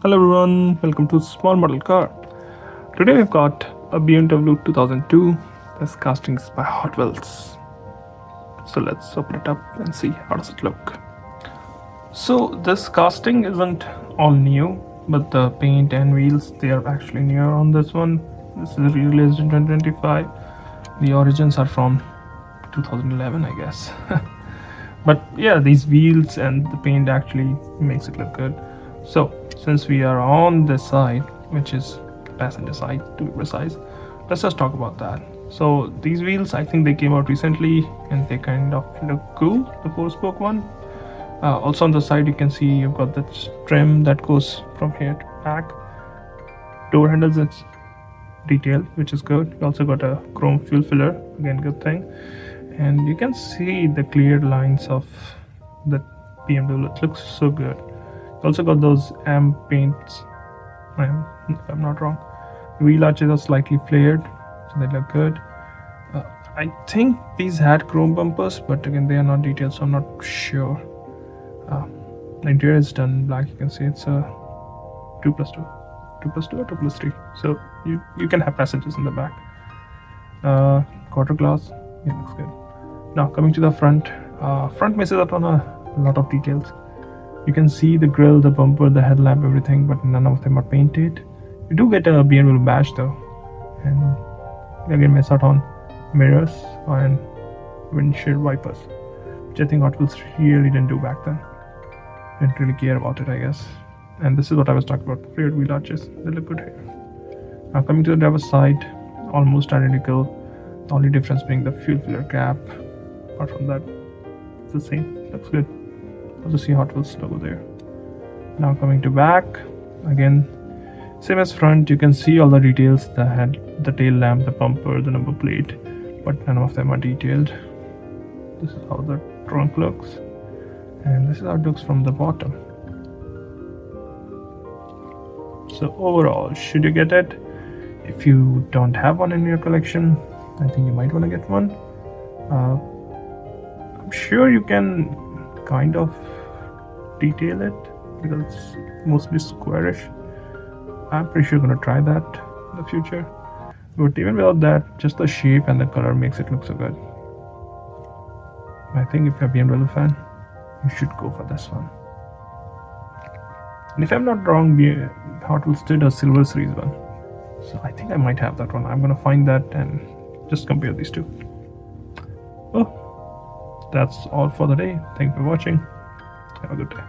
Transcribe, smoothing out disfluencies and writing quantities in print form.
Hello everyone, welcome to Small Model Car. Today we've got a BMW 2002. This casting is by Hot Wheels. So let's open it up and see how does it look. So this casting isn't all new, but the paint and wheels, they are actually newer on this one. This is released in 2025. The origins are from 2011, I guess. But yeah, these wheels and the paint actually makes it look good. So since we are on this side, which is passenger side to be precise, let's just talk about that. So these wheels, I think they came out recently and they kind of look cool, the 4-spoke one. Also on the side you can see you've got that trim that goes from here to back. Door handles, it's detailed, which is good. You also got a chrome fuel filler, again good thing. And you can see the clear lines of the BMW. It looks so good. You also got those amp paints, if I'm not wrong. Wheel arches are slightly flared, so they look good. I think these had chrome bumpers, but again they are not detailed, so I'm not sure. The interior is done in black. You can see it's a 2+2 or 2+3, so you can have passengers in the back. Quarter glass, it looks good. Now coming to the front, misses out on a lot of details. You can see the grille, the bumper, the headlamp, everything, but none of them are painted. You do get a BMW badge though, and again miss out on mirrors and windshield wipers, which I think Hot Wheels really didn't do back then. Didn't really care about it, I guess. And this is what I was talking about, flared wheel arches. They look good here. Now coming to the driver's side, almost identical. The only difference being the fuel filler cap. Apart from that, it's the same. Looks good. Also see Hot Wheels logo there. Now coming to back, again same as front. You can see all the details, the head, the tail lamp, the bumper, the number plate, but none of them are detailed. This is how the trunk looks, and this is how it looks from the bottom. So overall, should you get it? If you don't have one in your collection, I think you might want to get one. I'm sure you can kind of detail it because it's mostly squarish. I'm pretty sure I'm gonna try that in the future. But even without that, just the shape and the color makes it look so good. I think if you're a BMW fan, you should go for this one. And if I'm not wrong, Hot Wheels did a Silver Series one, so I think I might have that one. I'm gonna find that and just compare these two. Well, that's all for the day. Thank you for watching. Have a good day.